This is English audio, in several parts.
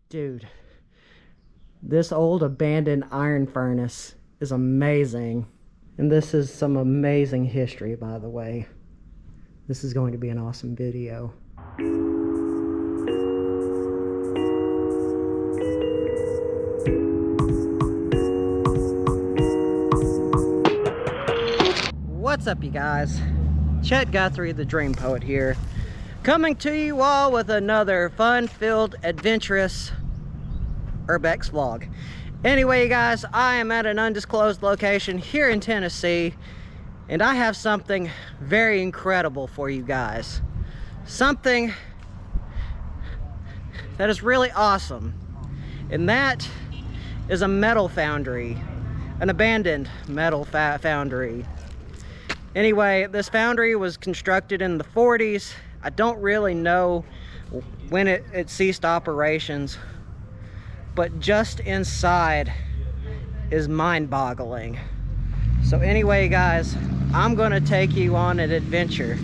Dude, this old abandoned iron furnace is amazing. And this is some amazing history, by the way. This is going to be an awesome video. What's up, you guys? Chet-Guthrie, the Dream Poet here, coming to you all with another fun-filled, adventurous Urbex vlog. Anyway, you guys, I am at an undisclosed location here in Tennessee, and I have something very incredible for you guys. Something that is really awesome, and that is a metal foundry, an abandoned metal foundry. Anyway, this foundry was constructed in the 40s. I don't really know when it ceased operations, but just inside is mind-boggling. So anyway, guys, I'm gonna take you on an adventure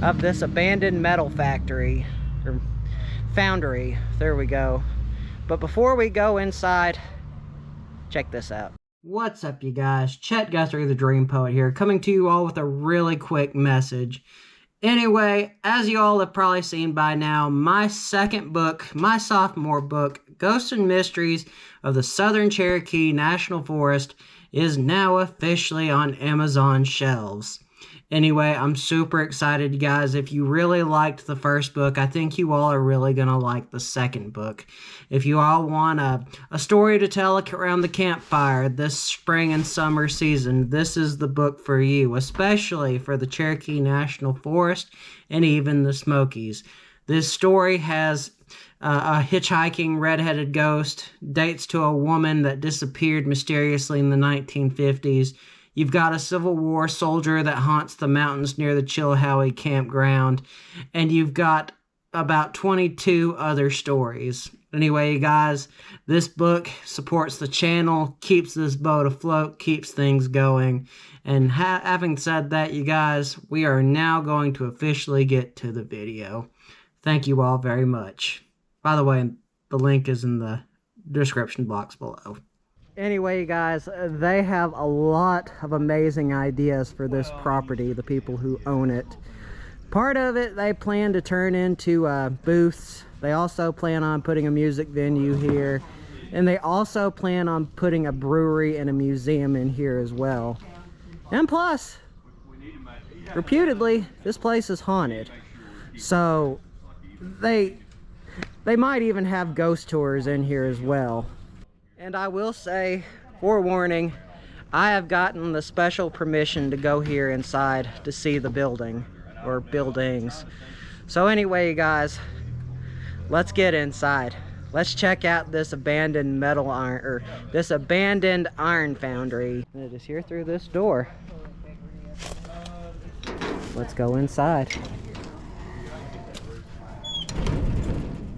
of this abandoned metal factory, or foundry, there we go. But before we go inside, check this out. What's up, you guys? Chet-Guthrie, the Dream Poet here, coming to you all with a really quick message. Anyway, as you all have probably seen by now, my second book, my sophomore book, Ghosts and Mysteries of the Southern Cherokee National Forest, is now officially on Amazon shelves. Anyway, I'm super excited, you guys. If you really liked the first book, I think you all are really going to like the second book. If you all want a story to tell around the campfire this spring and summer season, this is the book for you, especially for the Cherokee National Forest and even the Smokies. This story has a hitchhiking red-headed ghost, dates to a woman that disappeared mysteriously in the 1950s. You've got a Civil War soldier that haunts the mountains near the Chilhowie campground. And you've got about 22 other stories. Anyway, you guys, this book supports the channel, keeps this boat afloat, keeps things going. And having said that, you guys, we are now going to officially get to the video. Thank you all very much. By the way, the link is in the description box below. Anyway, guys, they have a lot of amazing ideas for this property, the people who own it. Part of it they plan to turn into booths. They also plan on putting a music venue here. And they also plan on putting a brewery and a museum in here as well. And plus, reputedly, this place is haunted. So, they might even have ghost tours in here as well. And I will say, forewarning, I have gotten the special permission to go here inside to see the building, or buildings. So anyway, you guys, let's get inside. Let's check out this abandoned this abandoned iron foundry. And it is here through this door. Let's go inside.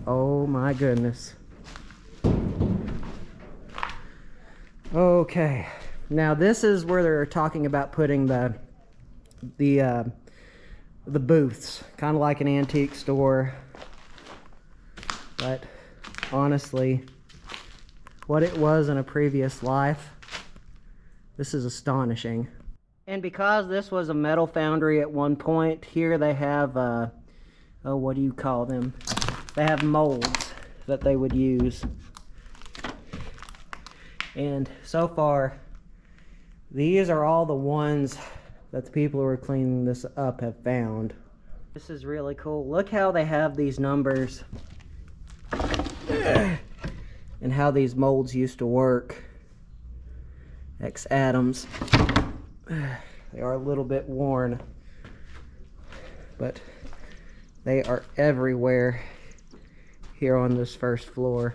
Oh my goodness. Okay, now this is where they're talking about putting the booths, kind of like an antique store. But honestly, what it was in a previous life, this is astonishing. And because this was a metal foundry at one point, here they have oh, what do you call them? They have molds that they would use. And so far, these are all the ones that the people who are cleaning this up have found. This is really cool. Look how they have these numbers and how these molds used to work. X Adams. They are a little bit worn, but they are everywhere here on this first floor.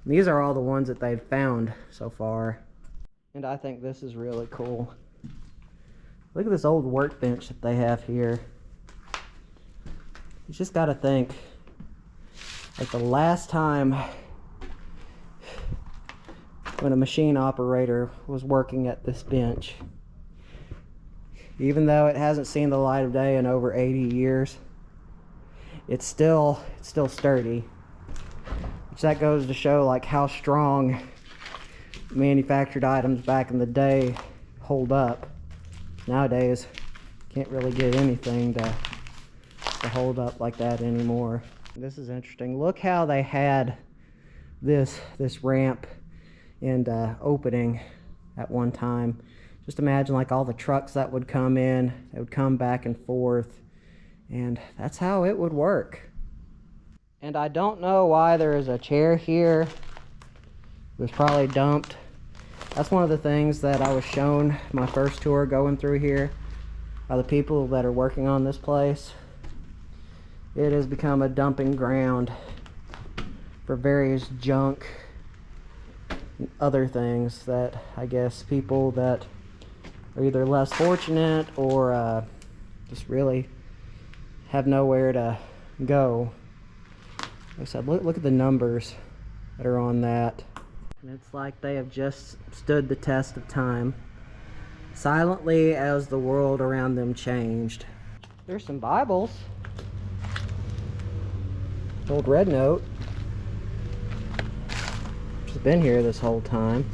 And these are all the ones that they've found so far. And I think this is really cool. Look at this old workbench that they have here. You just gotta think, like the last time when a machine operator was working at this bench, even though it hasn't seen the light of day in over 80 years, it's still sturdy. Which that goes to show like how strong manufactured items back in the day hold up. Nowadays, can't really get anything to hold up like that anymore. This is interesting. Look how they had this ramp and opening at one time. Just imagine like all the trucks that would come in, they would come back and forth, and that's how it would work. And I don't know why there is a chair here. It was probably dumped. That's one of the things that I was shown my first tour going through here by the people that are working on this place. It has become a dumping ground for various junk and other things that I guess people that are either less fortunate or just really have nowhere to go. Like I said, look at the numbers that are on that. And it's like they have just stood the test of time, silently as the world around them changed. There's some Bibles. Old red note. It's been here this whole time.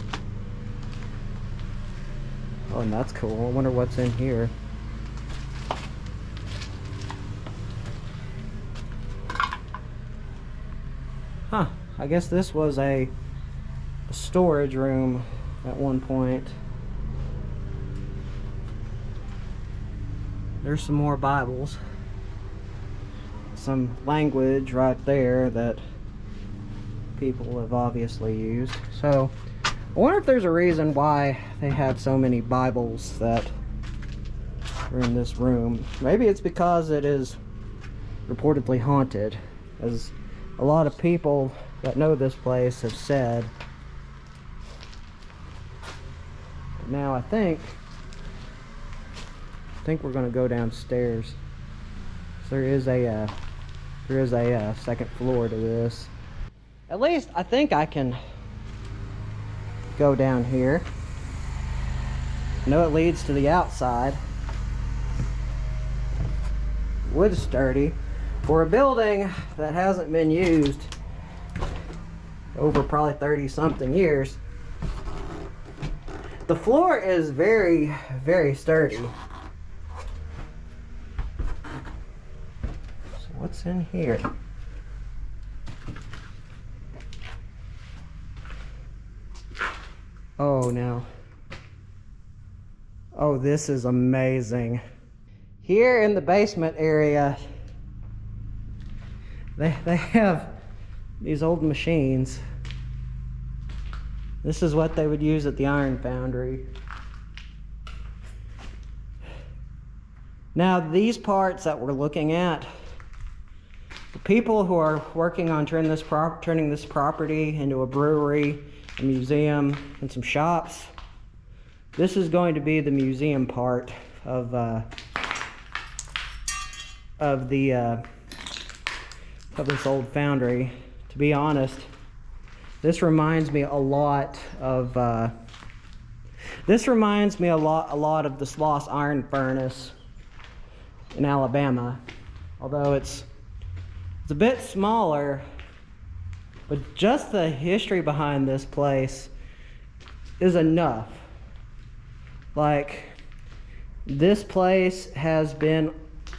Oh, and that's cool. I wonder what's in here. Huh, I guess this was a storage room at one point. There's some more Bibles. Some language right there that people have obviously used. So, I wonder if there's a reason why they have so many Bibles that are in this room. Maybe it's because it is reportedly haunted, as a lot of people that know this place have said. But now I think we're going to go downstairs. So there is a second floor to this. At least I think I can go down here. I know it leads to the outside. Wood's sturdy. For a building that hasn't been used over probably 30 something years, the floor is very, very sturdy. So what's in here? Oh, no. Oh, this is amazing. Here in the basement area, they have these old machines. This is what they would use at the iron foundry. Now, these parts that we're looking at, the people who are working on turning this property into a brewery, a museum, and some shops, this is going to be the museum part of this old foundry. To be honest, this reminds me a lot of of the Sloss iron furnace in Alabama. Although it's a bit smaller, but just the history behind this place is enough. Like, this place has been,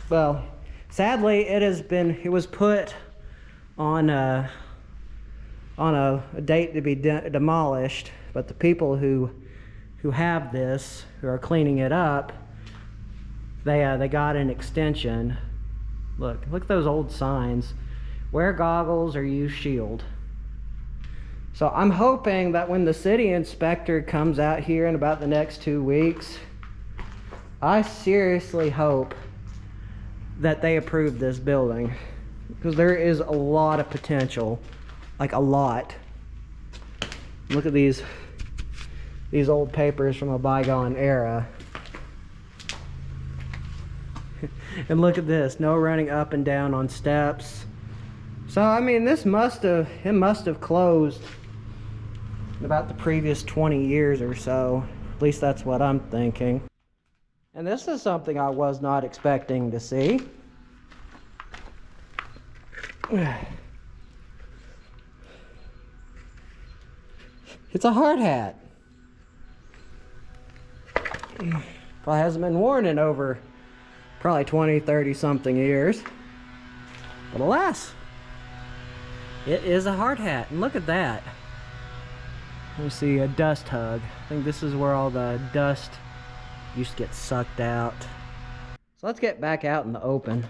well, sadly it was put on a date to be demolished, but the people who have this, who are cleaning it up, they got an extension. Look at those old signs. Wear goggles or use shield. So I'm hoping that when the city inspector comes out here in about the next 2 weeks, I seriously hope that they approve this building, because there is a lot of potential, like a lot. Look at these old papers from a bygone era. And look at this, no running up and down on steps. So I mean, it must have closed in about the previous 20 years or so. At least that's what I'm thinking. And this is something I was not expecting to see. It's a hard hat. Probably hasn't been worn in over probably 20, 30 something years. But alas, it is a hard hat. And look at that. Let me see, a dust hug. I think this is where all the dust used to get sucked out. So let's get back out in the open.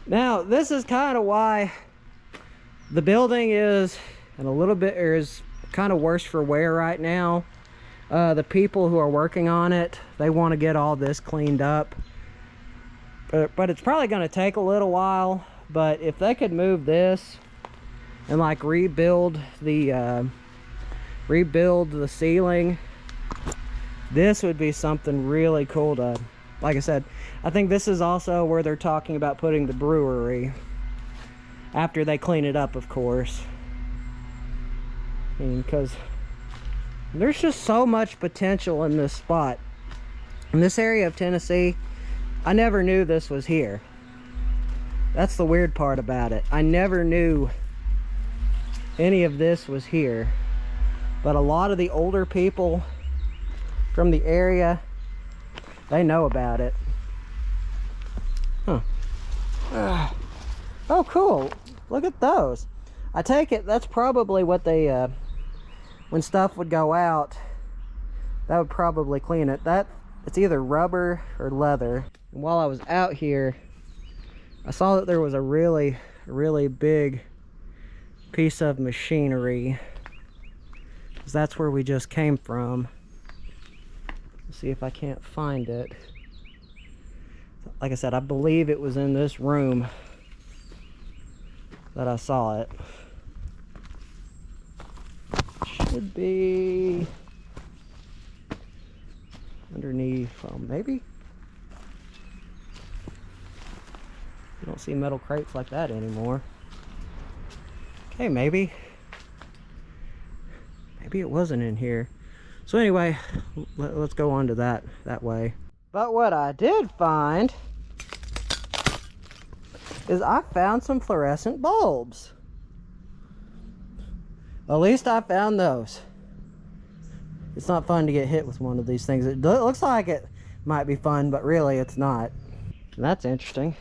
Now, this is kind of why the building is is kind of worse for wear right now. The people who are working on it, they want to get all this cleaned up. But it's probably going to take a little while. But if they could move this and like rebuild the ceiling, this would be something really cool to, like I said, I think this is also where they're talking about putting the brewery. After they clean it up, of course. I mean, because there's just so much potential in this spot. In this area of Tennessee, I never knew this was here. That's the weird part about it. I never knew any of this was here. But a lot of the older people from the area, they know about it. Huh. Oh, cool. Look at those. I take it that's probably what they, when stuff would go out, that would probably clean it. It's either rubber or leather. And while I was out here, I saw that there was a really, really big piece of machinery. 'Cause that's where we just came from. Let's see if I can't find it. Like I said, I believe it was in this room that I saw it. Should be underneath, well, maybe? You don't see metal crates like that anymore. Okay, maybe it wasn't in here. So anyway, let's go on to that way. But what I did find is I found some fluorescent bulbs. At least I found those. It's not fun to get hit with one of these things. It looks like it might be fun, but really it's not. And that's interesting.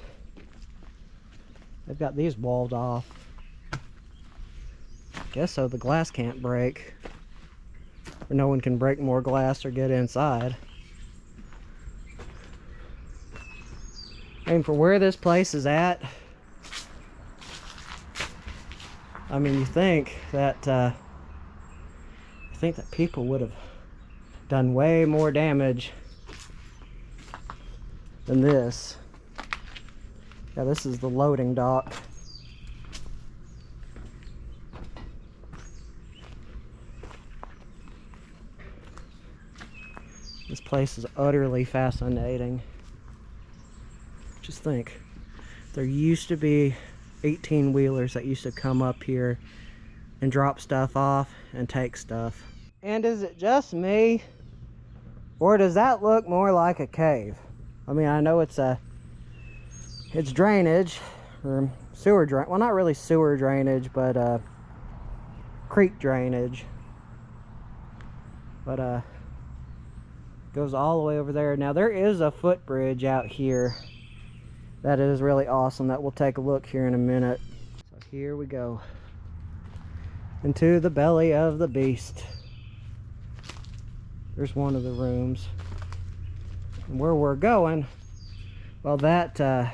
They've got these walled off. Guess so the glass can't break. Or no one can break more glass or get inside. I mean, for where this place is at, I mean, you think that people would have done way more damage than this. Yeah, this is the loading dock. This place is utterly fascinating. Just think, there used to be 18-wheelers that used to come up here and drop stuff off and take stuff. And is it just me, or does that look more like a cave? I mean, I know it's drainage, or sewer drain. Well, not really sewer drainage, but creek drainage. But goes all the way over there. Now there is a footbridge out here that is really awesome that we'll take a look here in a minute. So here we go into the belly of the beast. There's one of the rooms. And where we're going, well, that'll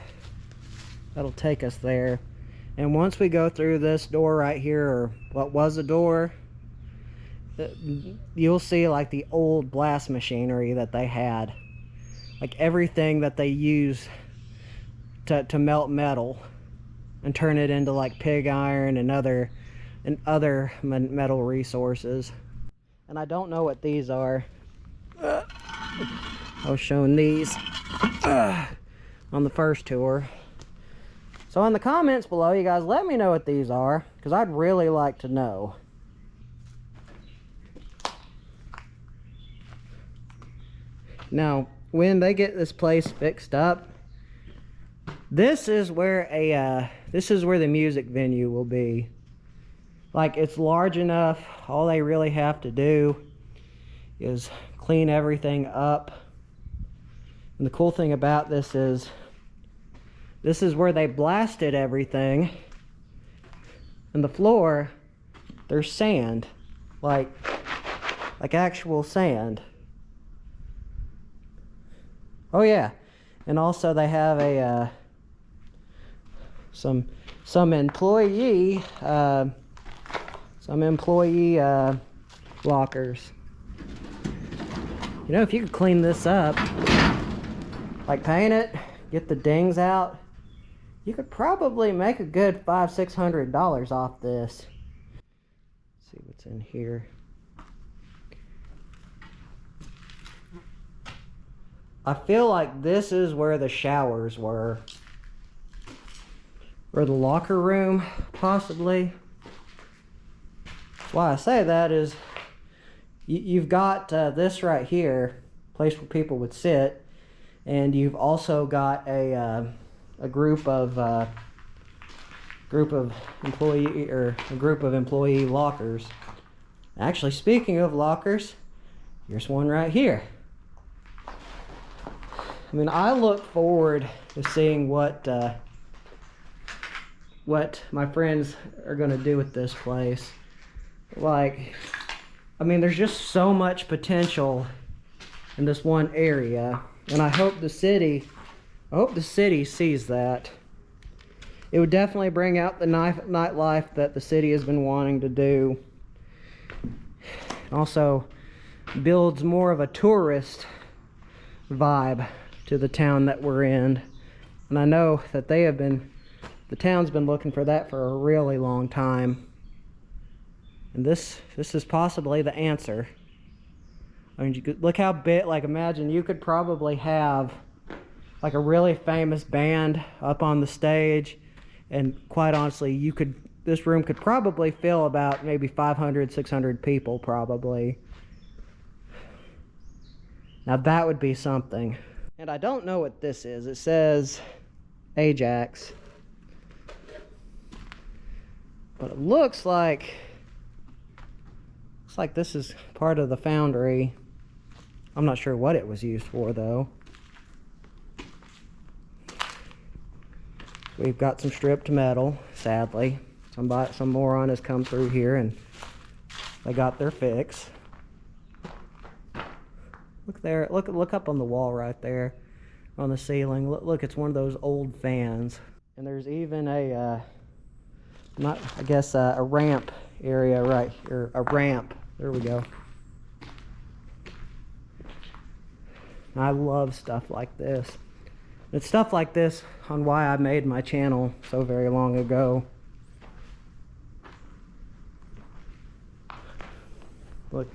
take us there. And once we go through this door right here, or what was a door, you'll see like the old blast machinery that they had, like everything that they use to melt metal and turn it into like pig iron and other metal resources. And I don't know what these are. I was showing these on the first tour. So in the comments below, you guys let me know what these are, because I'd really like to know. Now, when they get this place fixed up, this is where the music venue will be. Like, it's large enough. All they really have to do is clean everything up. And the cool thing about this is where they blasted everything. And the floor, there's sand, like actual sand. Oh yeah, and also they have a some employee lockers. You know, if you could clean this up, like paint it, get the dings out, you could probably make a good $500–600 off this. Let's see what's in here. I feel like this is where the showers were. Or the locker room, possibly. Why I say that is, you've got this right here, place where people would sit, and you've also got a group of employee lockers. Actually, speaking of lockers, here's one right here. I mean, I look forward to seeing what my friends are going to do with this place. Like, I mean, there's just so much potential in this one area, and I hope the city sees that. It would definitely bring out the nightlife that the city has been wanting to do. Also builds more of a tourist vibe to the town that we're in. And I know that the town's been looking for that for a really long time. And this is possibly the answer. I mean, you could look how big, like, imagine you could probably have like a really famous band up on the stage, and quite honestly, this room could probably fill about maybe 500–600 people probably. Now that would be something. And I don't know what this is. It says Ajax. But it looks like this is part of the Foundry. I'm not sure what it was used for though. We've got some stripped metal, sadly. Some moron has come through here and they got their fix. Look there, look up on the wall right there on the ceiling. Look, it's one of those old fans. And there's even a ramp area right here, a ramp. There we go. I love stuff like this. It's stuff like this on why I made my channel so very long ago. Look,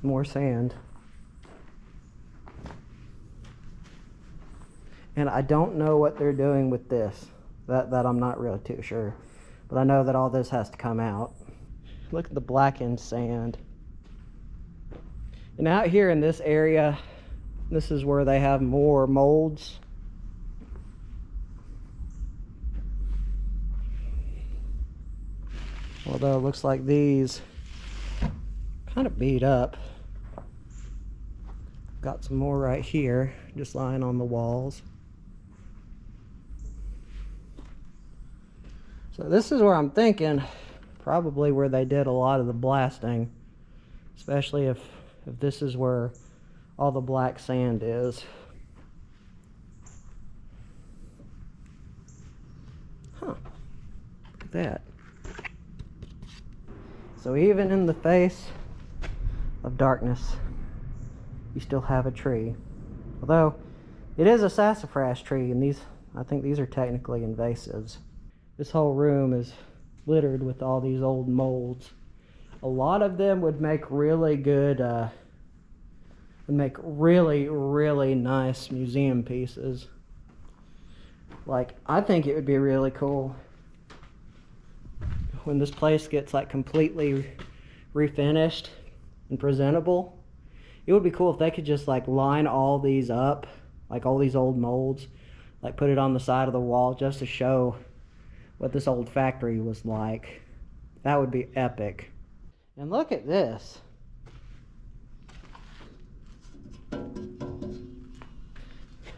more sand. And I don't know what they're doing with this. That I'm not really too sure. But I know that all this has to come out. Look at the blackened sand. And out here in this area, this is where they have more molds. Although it looks like these kind of beat up. Got some more right here, just lying on the walls. So this is where I'm thinking, probably where they did a lot of the blasting, especially if this is where all the black sand is. Huh, look at that. So even in the face of darkness, you still have a tree. Although it is a sassafras tree, and I think these are technically invasives. This whole room is littered with all these old molds. A lot of them would make really good, really nice museum pieces. Like, I think it would be really cool when this place gets like completely refinished and presentable. It would be cool if they could just like line all these up, like all these old molds, like put it on the side of the wall just to show what this old factory was like. That would be epic. And look at this.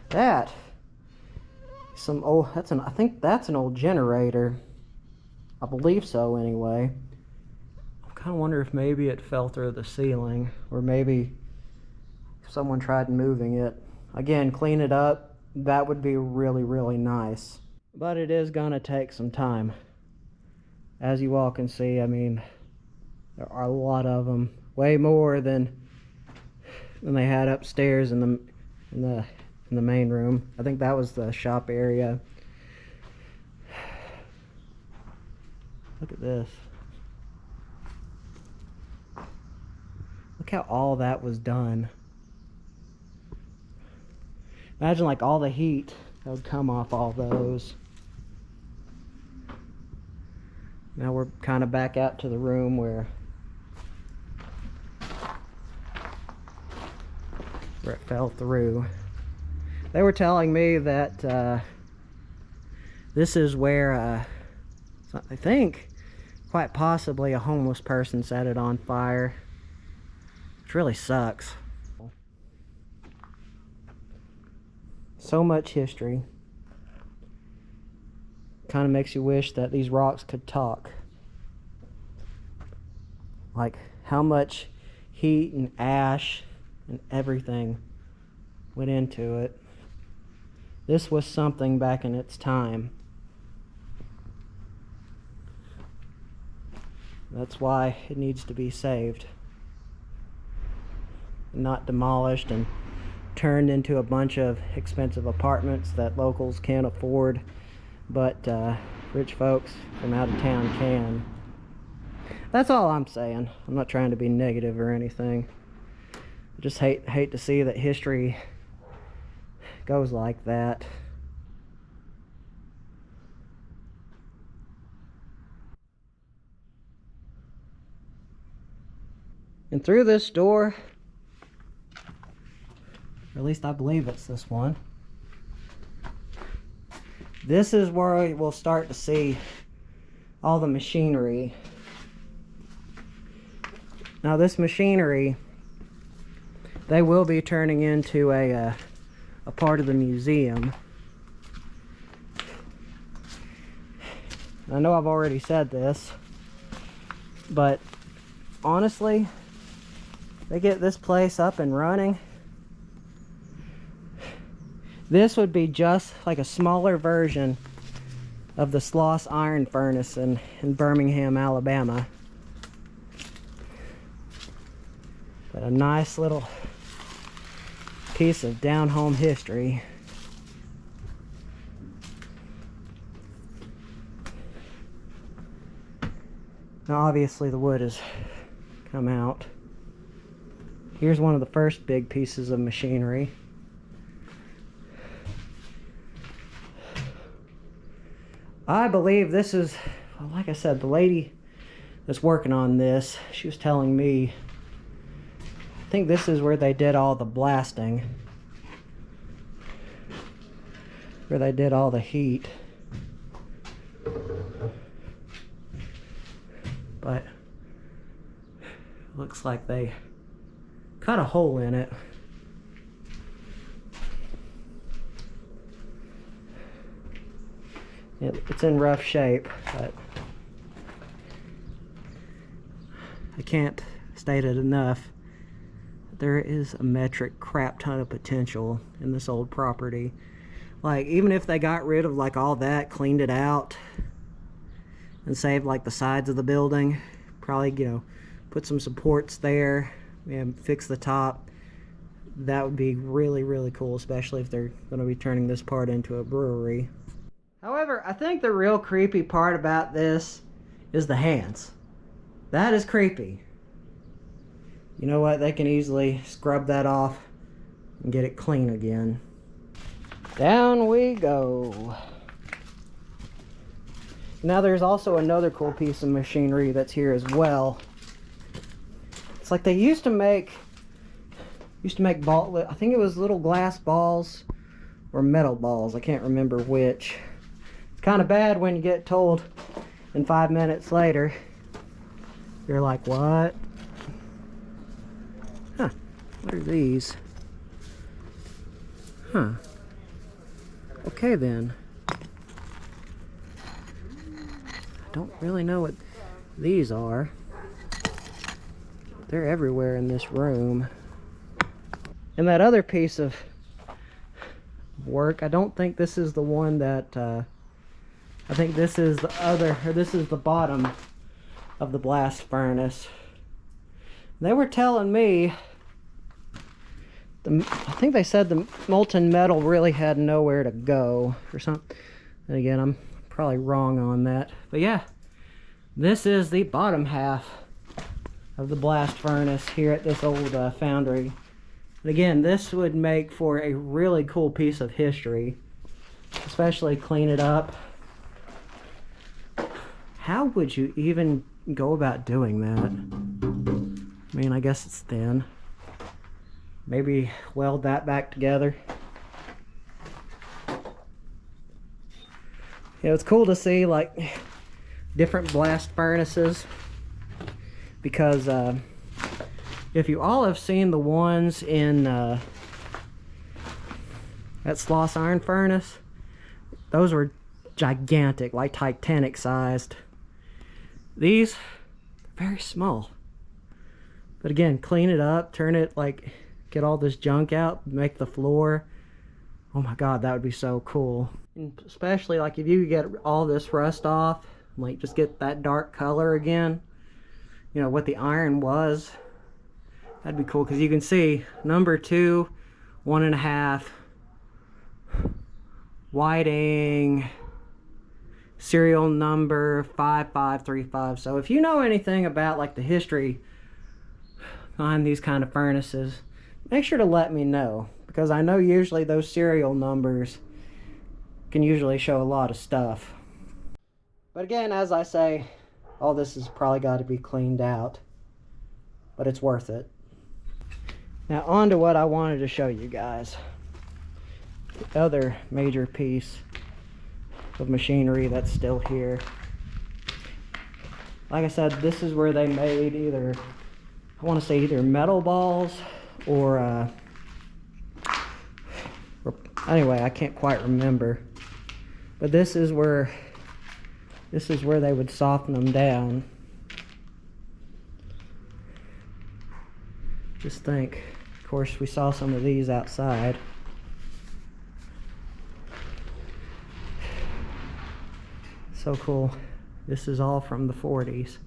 That some old, I think that's an old generator. I believe so anyway. I kind of wonder if maybe it fell through the ceiling, or maybe someone tried moving it. Again, clean it up. That would be really, really nice. But it is gonna take some time. As you all can see, I mean, there are a lot of them. Way more than they had upstairs in the main room. I think that was the shop area. Look at this. Look how all that was done. Imagine like all the heat that would come off all those. Now we're kind of back out to the room where it fell through. They were telling me that this is where I think quite possibly a homeless person set it on fire, which really sucks. So much history. Kind of makes you wish that these rocks could talk. Like how much heat and ash and everything went into it. This was something back in its time. That's why it needs to be saved, not demolished and turned into a bunch of expensive apartments that locals can't afford, but rich folks from out of town can. That's all I'm saying. I'm not trying to be negative or anything. I just hate to see that history goes like that. And through this door, or at least I believe it's this one, this is where we'll start to see all the machinery. Now this machinery, they will be turning into a part of the museum. I know I've already said this, but honestly, they get this place up and running, this would be just like a smaller version of the Sloss Iron Furnace in Birmingham, Alabama. But a nice little piece of down-home history. Now obviously the wood has come out. Here's one of the first big pieces of machinery. I believe this is, well, like I said, the lady that's working on this, she was telling me, I think this is where they did all the blasting, where they did all the heat. But looks like they cut a hole in it. It's in rough shape, but I can't state it enough. There is a metric crap ton of potential in this old property. Like, even if they got rid of like all that, cleaned it out, and saved like the sides of the building, probably, you know, put some supports there and fix the top, that would be really, really cool, especially if they're going to be turning this part into a brewery. However, I think the real creepy part about this is the hands. That is creepy. You know what? They can easily scrub that off and get it clean again. Down we go. Now there's also another cool piece of machinery that's here as well. It's like they used to make ball, I think it was little glass balls or metal balls. I can't remember which. It's kind of bad when you get told and 5 minutes later you're like, what? Huh, what are these? Huh. Okay then. I don't really know what these are. They're everywhere in this room. And that other piece of work, I don't think this is the one that, I think this is the other, or this is the bottom of the blast furnace. They were telling me, I think they said the molten metal really had nowhere to go or something. And again, I'm probably wrong on that. But yeah, this is the bottom half of the blast furnace here at this old foundry. And again, this would make for a really cool piece of history, especially clean it up. How would you even go about doing that? I mean, I guess it's thin. Maybe weld that back together. Yeah, it's cool to see like different blast furnaces, because if you all have seen the ones in that Sloss iron furnace, those were gigantic, like Titanic sized. These, very small. But again, clean it up, turn it, like, get all this junk out, make the floor. Oh my god, that would be so cool. And especially like if you get all this rust off, like just get that dark color again, you know, what the iron was. That'd be cool, because you can see number 2, 1.5, whiting, serial number 5535. So if you know anything about like the history behind these kind of furnaces, make sure to let me know, because I know usually those serial numbers can usually show a lot of stuff. But again, as I say, all this has probably got to be cleaned out, but it's worth it. Now on to what I wanted to show you guys. The other major piece of machinery that's still here. Like I said, this is where they made either, I want to say either metal balls or anyway, I can't quite remember. But this is where they would soften them down. Just think, of course, we saw some of these outside. So cool. This is all from the 40s.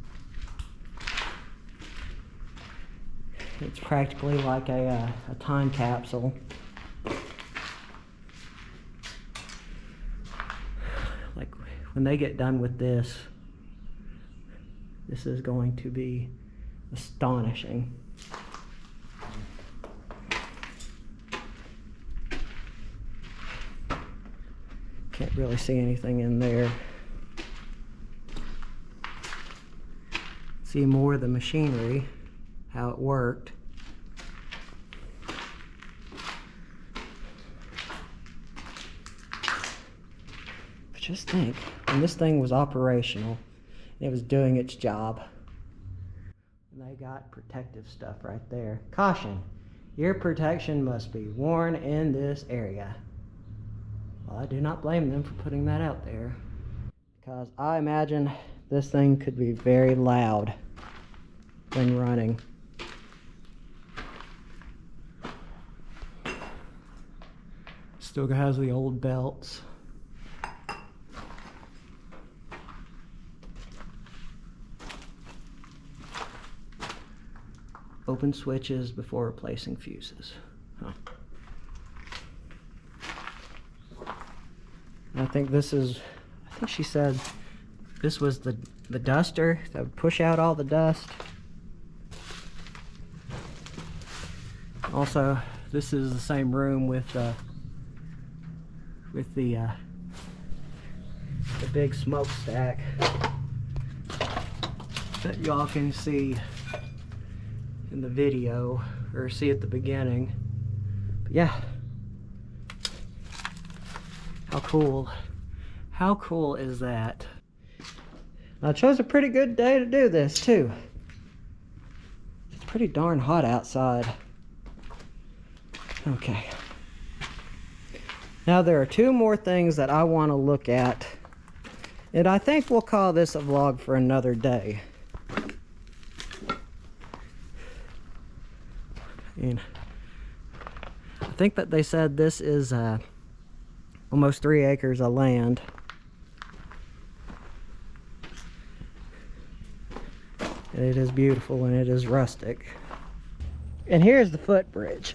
It's practically like a time capsule. Like when they get done with this, this is going to be astonishing. Can't really see anything in there. See more of the machinery, how it worked. But just think, when this thing was operational, it was doing its job. And they got protective stuff right there. Caution, ear protection must be worn in this area. Well, I do not blame them for putting that out there, because I imagine this thing could be very loud when running. Still has the old belts. Open switches before replacing fuses. Huh. I think this is, I think she said this was the duster that would push out all the dust. Also, this is the same room with the big smokestack that y'all can see in the video, or see at the beginning. But yeah, how cool. How cool is that? Now, I chose a pretty good day to do this too. It's pretty darn hot outside. Okay. Now there are two more things that I want to look at, and I think we'll call this a vlog for another day. And I think that they said this is almost 3 acres of land. And it is beautiful and it is rustic. And here's the footbridge.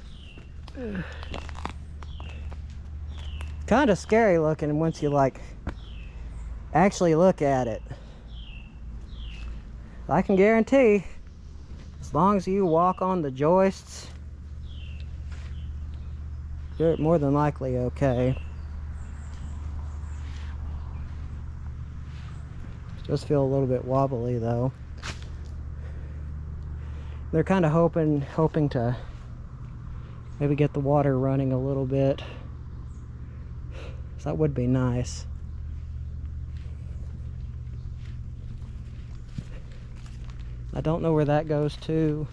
Kind of scary looking once you like actually look at it. I can guarantee, as long as you walk on the joists, you're more than likely okay. Just feel a little bit wobbly though. They're kind of hoping to maybe get the water running a little bit. So that would be nice. I don't know where that goes to.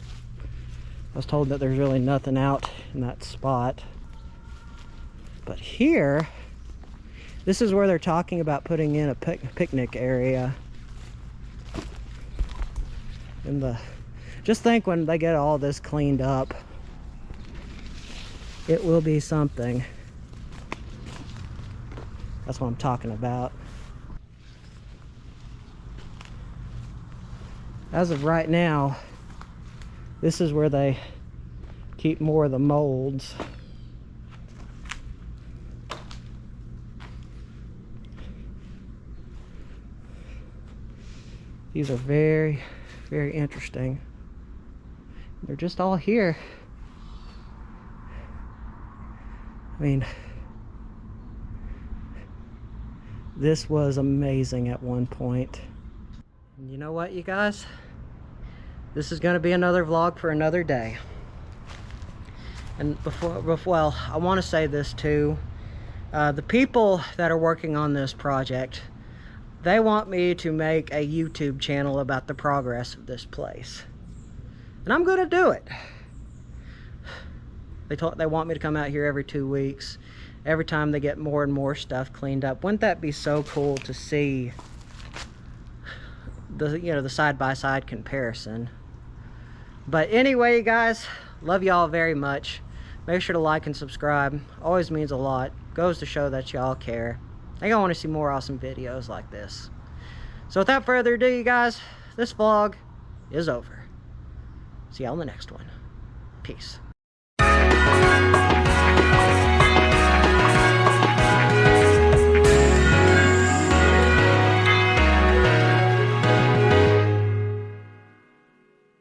I was told that there's really nothing out in that spot. But here, this is where they're talking about putting in a picnic area. Just think when they get all this cleaned up, it will be something. That's what I'm talking about. As of right now, this is where they keep more of the molds. These are very, very interesting. They're just all here. I mean, this was amazing at one point. And you know what, you guys? This is going to be another vlog for another day. And well, I want to say this too. The people that are working on this project, they want me to make a YouTube channel about the progress of this place. And I'm going to do it. They want me to come out here every 2 weeks. Every time they get more and more stuff cleaned up. Wouldn't that be so cool to see the side-by-side comparison? But anyway, guys, love y'all very much. Make sure to like and subscribe. Always means a lot. Goes to show that y'all care. I think I want to see more awesome videos like this. So without further ado, you guys, this vlog is over. See y'all in the next one. Peace.